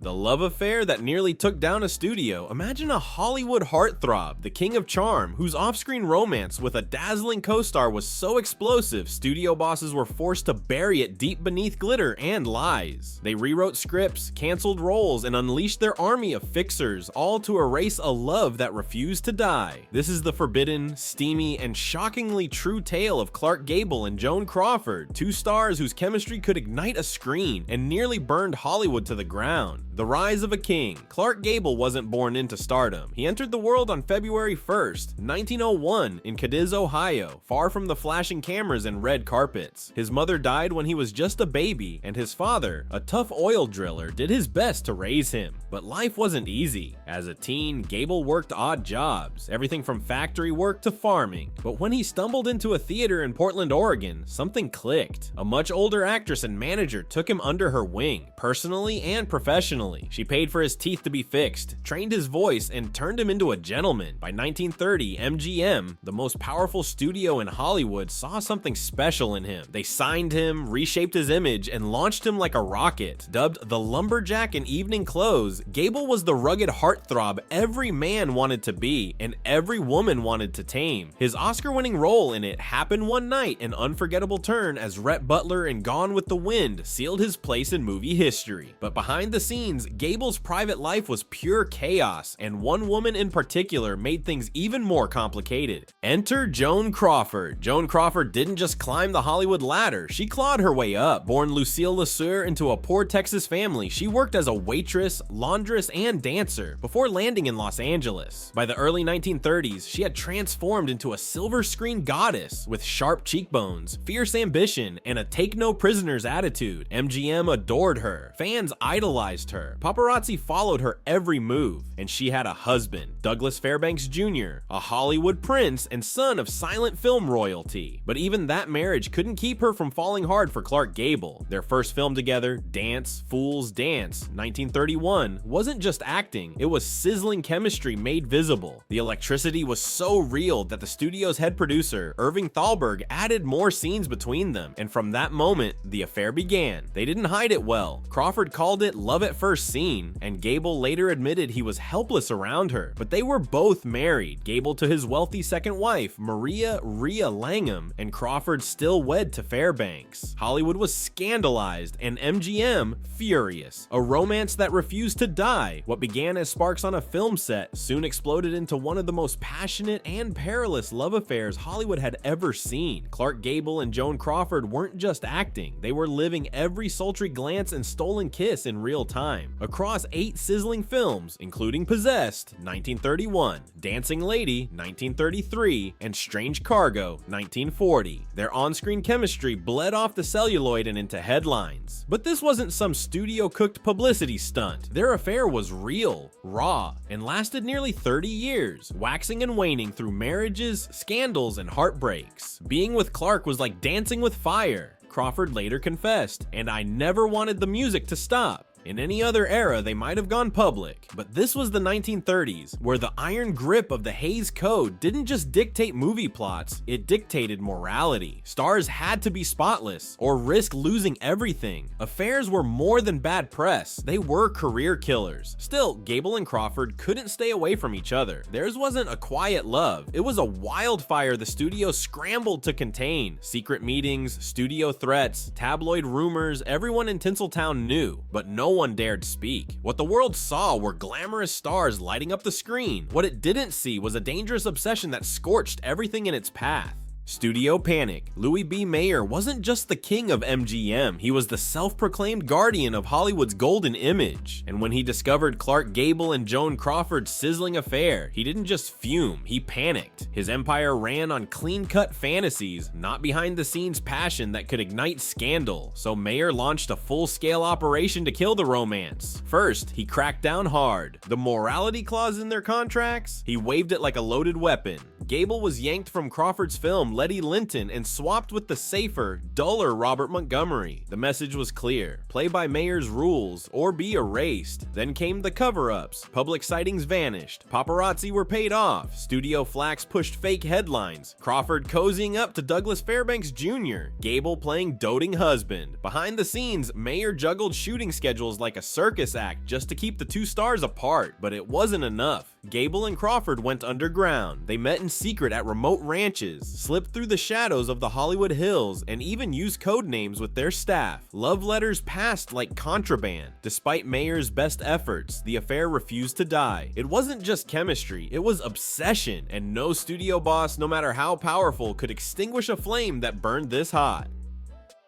The love affair that nearly took down a studio. Imagine a Hollywood heartthrob, the king of charm, whose off-screen romance with a dazzling co-star was so explosive, studio bosses were forced to bury it deep beneath glitter and lies. They rewrote scripts, canceled roles, and unleashed their army of fixers, all to erase a love that refused to die. This is the forbidden, steamy, and shockingly true tale of Clark Gable and Joan Crawford, two stars whose chemistry could ignite a screen and nearly burned Hollywood to the ground. The rise of a king. Clark Gable wasn't born into stardom. He entered the world on February 1st, 1901 in Cadiz, Ohio, far from the flashing cameras and red carpets. His mother died when he was just a baby, and his father, a tough oil driller, did his best to raise him. But life wasn't easy. As a teen, Gable worked odd jobs, everything from factory work to farming. But when he stumbled into a theater in Portland, Oregon, something clicked. A much older actress and manager took him under her wing, personally and professionally. She paid for his teeth to be fixed, trained his voice, and turned him into a gentleman. By 1930, MGM, the most powerful studio in Hollywood, saw something special in him. They signed him, reshaped his image, and launched him like a rocket. Dubbed the lumberjack in evening clothes, Gable was the rugged heartthrob every man wanted to be, and every woman wanted to tame. His Oscar-winning role in it happened one night, an unforgettable turn as Rhett Butler in Gone with the Wind sealed his place in movie history. But behind the scenes, Gable's private life was pure chaos, and one woman in particular made things even more complicated. Enter Joan Crawford. Joan Crawford didn't just climb the Hollywood ladder, she clawed her way up. Born Lucille LeSueur into a poor Texas family, she worked as a waitress, laundress, and dancer before landing in Los Angeles. By the early 1930s, she had transformed into a silver screen goddess with sharp cheekbones, fierce ambition, and a take-no-prisoners attitude. MGM adored her. Fans idolized her. Paparazzi followed her every move, and she had a husband, Douglas Fairbanks Jr., a Hollywood prince and son of silent film royalty. But even that marriage couldn't keep her from falling hard for Clark Gable. Their first film together, Dance, Fools, Dance, 1931, wasn't just acting, it was sizzling chemistry made visible. The electricity was so real that the studio's head producer, Irving Thalberg, added more scenes between them, and from that moment, the affair began. They didn't hide it well. Crawford called it love at first scene, and Gable later admitted he was helpless around her. But they were both married, Gable to his wealthy second wife, Maria Rhea Langham, and Crawford still wed to Fairbanks. Hollywood was scandalized, and MGM furious. A romance that refused to die. What began as sparks on a film set soon exploded into one of the most passionate and perilous love affairs Hollywood had ever seen. Clark Gable and Joan Crawford weren't just acting, they were living every sultry glance and stolen kiss in real time. Across 8 sizzling films, including Possessed, 1931, Dancing Lady, 1933, and Strange Cargo, 1940. Their on-screen chemistry bled off the celluloid and into headlines. But this wasn't some studio-cooked publicity stunt. Their affair was real, raw, and lasted nearly 30 years, waxing and waning through marriages, scandals, and heartbreaks. Being with Clark was like dancing with fire. Crawford later confessed, and I never wanted the music to stop. In any other era, they might have gone public, but this was the 1930s, where the iron grip of the Hays Code didn't just dictate movie plots, it dictated morality. Stars had to be spotless, or risk losing everything. Affairs were more than bad press, they were career killers. Still, Gable and Crawford couldn't stay away from each other. Theirs wasn't a quiet love, it was a wildfire the studio scrambled to contain. Secret meetings, studio threats, tabloid rumors, everyone in Tinseltown knew, but no one dared speak. What the world saw were glamorous stars lighting up the screen. What it didn't see was a dangerous obsession that scorched everything in its path. Studio panic. Louis B. Mayer wasn't just the king of MGM, he was the self-proclaimed guardian of Hollywood's golden image. And when he discovered Clark Gable and Joan Crawford's sizzling affair, he didn't just fume, he panicked. His empire ran on clean-cut fantasies, not behind-the-scenes passion that could ignite scandal. So Mayer launched a full-scale operation to kill the romance. First, he cracked down hard. The morality clause in their contracts? He waved it like a loaded weapon. Gable was yanked from Crawford's film Letty Linton and swapped with the safer, duller Robert Montgomery. The message was clear: play by mayor's rules or be erased. Then came the cover-ups. Public sightings vanished. Paparazzi were paid off. Studio flacks pushed fake headlines. Crawford cozying up to Douglas Fairbanks Jr. Gable playing doting husband. Behind the scenes, Mayer juggled shooting schedules like a circus act just to keep the two stars apart, but it wasn't enough. Gable and Crawford went underground. They met in secret at remote ranches, slipped through the shadows of the Hollywood Hills, and even used code names with their staff. Love letters passed like contraband. Despite Mayer's best efforts, the affair refused to die. It wasn't just chemistry, it was obsession, and no studio boss, no matter how powerful, could extinguish a flame that burned this hot.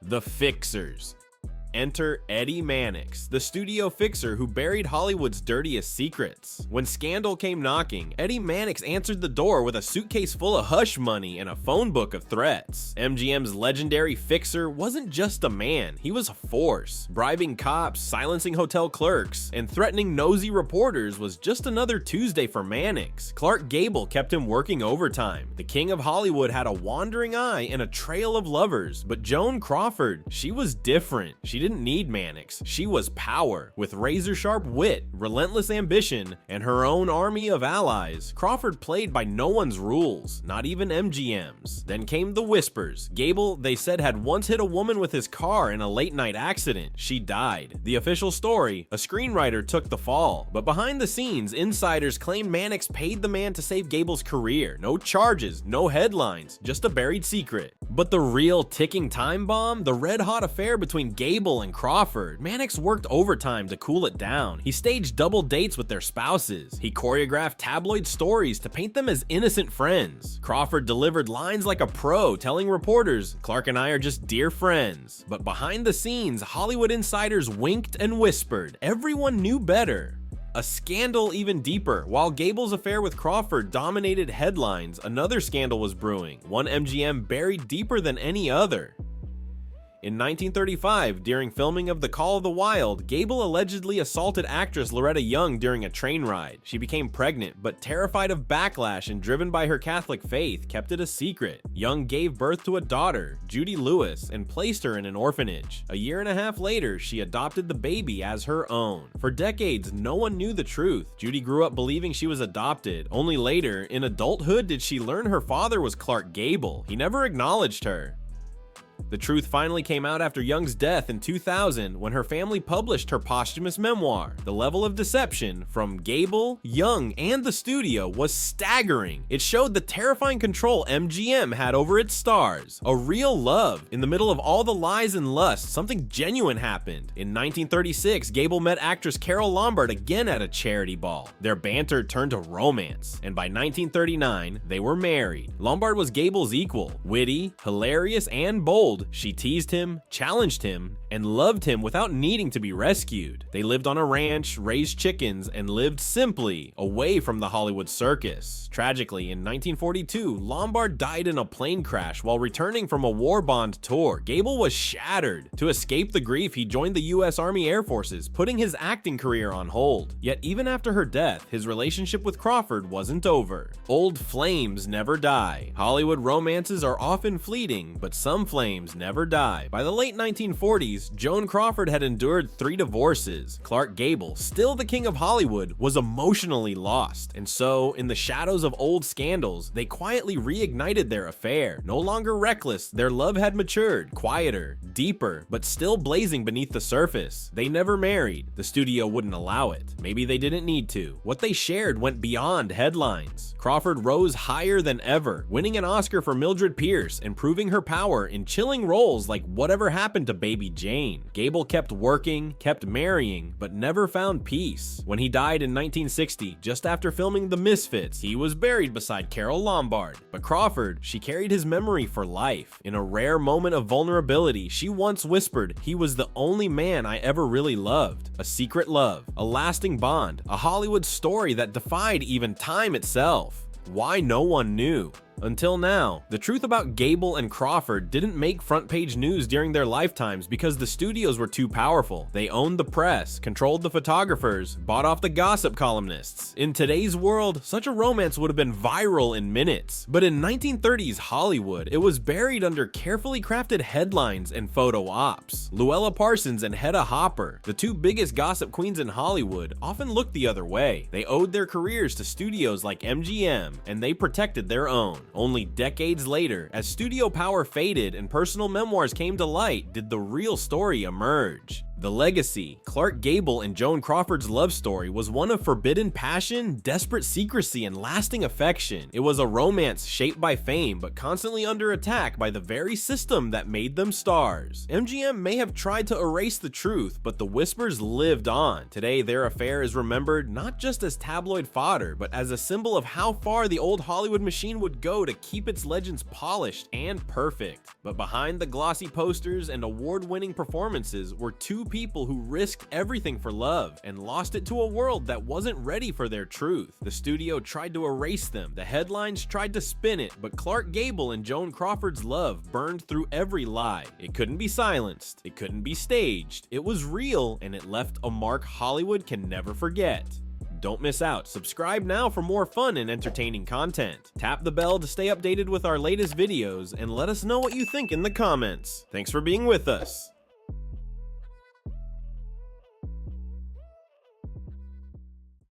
The Fixers. Enter Eddie Mannix, the studio fixer who buried Hollywood's dirtiest secrets. When scandal came knocking, Eddie Mannix answered the door with a suitcase full of hush money and a phone book of threats. MGM's legendary fixer wasn't just a man, he was a force. Bribing cops, silencing hotel clerks, and threatening nosy reporters was just another Tuesday for Mannix. Clark Gable kept him working overtime. The king of Hollywood had a wandering eye and a trail of lovers, but Joan Crawford, she was different. She didn't need Mannix, she was power. With razor-sharp wit, relentless ambition, and her own army of allies, Crawford played by no one's rules, not even MGM's. Then came the whispers. Gable, they said, had once hit a woman with his car in a late-night accident. She died. The official story: a screenwriter took the fall. But behind the scenes, insiders claimed Mannix paid the man to save Gable's career. No charges, no headlines, just a buried secret. But the real ticking time bomb? The red-hot affair between Gable and Crawford. Mannix worked overtime to cool it down. He staged double dates with their spouses. He choreographed tabloid stories to paint them as innocent friends. Crawford delivered lines like a pro, telling reporters, "Clark and I are just dear friends." But behind the scenes, Hollywood insiders winked and whispered. Everyone knew better. A scandal even deeper. While Gable's affair with Crawford dominated headlines, another scandal was brewing, one MGM buried deeper than any other. In 1935, during filming of The Call of the Wild, Gable allegedly assaulted actress Loretta Young during a train ride. She became pregnant, but terrified of backlash and driven by her Catholic faith, kept it a secret. Young gave birth to a daughter, Judy Lewis, and placed her in an orphanage. A year and a half later, she adopted the baby as her own. For decades, no one knew the truth. Judy grew up believing she was adopted. Only later, in adulthood, did she learn her father was Clark Gable. He never acknowledged her. The truth finally came out after Young's death in 2000 when her family published her posthumous memoir. The level of deception from Gable, Young, and the studio was staggering. It showed the terrifying control MGM had over its stars. A real love. In the middle of all the lies and lust, something genuine happened. In 1936, Gable met actress Carole Lombard again at a charity ball. Their banter turned to romance, and by 1939, they were married. Lombard was Gable's equal, witty, hilarious, and bold. She teased him, challenged him, and loved him without needing to be rescued. They lived on a ranch, raised chickens, and lived simply, away from the Hollywood circus. Tragically, in 1942, Lombard died in a plane crash while returning from a war bond tour. Gable was shattered. To escape the grief, he joined the U.S. Army Air Forces, putting his acting career on hold. Yet even after her death, his relationship with Crawford wasn't over. Old flames never die. Hollywood romances are often fleeting, but some flames never die. By the late 1940s, Joan Crawford had endured 3 divorces. Clark Gable, still the king of Hollywood, was emotionally lost. And so, in the shadows of old scandals, they quietly reignited their affair. No longer reckless, their love had matured, quieter, deeper, but still blazing beneath the surface. They never married. The studio wouldn't allow it. Maybe they didn't need to. What they shared went beyond headlines. Crawford rose higher than ever, winning an Oscar for Mildred Pierce and proving her power in chilling roles like Whatever Happened to Baby Jane. Gable kept working, kept marrying, but never found peace. When he died in 1960, just after filming The Misfits, he was buried beside Carole Lombard. But Crawford, she carried his memory for life. In a rare moment of vulnerability, she once whispered, "He was the only man I ever really loved." A secret love, a lasting bond, a Hollywood story that defied even time itself. Why no one knew. Until now, the truth about Gable and Crawford didn't make front-page news during their lifetimes because the studios were too powerful. They owned the press, controlled the photographers, bought off the gossip columnists. In today's world, such a romance would have been viral in minutes. But in 1930s Hollywood, it was buried under carefully crafted headlines and photo ops. Luella Parsons and Hedda Hopper, the two biggest gossip queens in Hollywood, often looked the other way. They owed their careers to studios like MGM, and they protected their own. Only decades later, as studio power faded and personal memoirs came to light, did the real story emerge. The legacy, Clark Gable and Joan Crawford's love story, was one of forbidden passion, desperate secrecy, and lasting affection. It was a romance shaped by fame, but constantly under attack by the very system that made them stars. MGM may have tried to erase the truth, but the whispers lived on. Today, their affair is remembered not just as tabloid fodder, but as a symbol of how far the old Hollywood machine would go to keep its legends polished and perfect. But behind the glossy posters and award-winning performances were two people who risked everything for love and lost it to a world that wasn't ready for their truth. The studio tried to erase them, the headlines tried to spin it, but Clark Gable and Joan Crawford's love burned through every lie. It couldn't be silenced, it couldn't be staged, it was real, and it left a mark Hollywood can never forget. Don't miss out. Subscribe now for more fun and entertaining content. Tap the bell to stay updated with our latest videos, and let us know what you think in the comments. Thanks for being with us.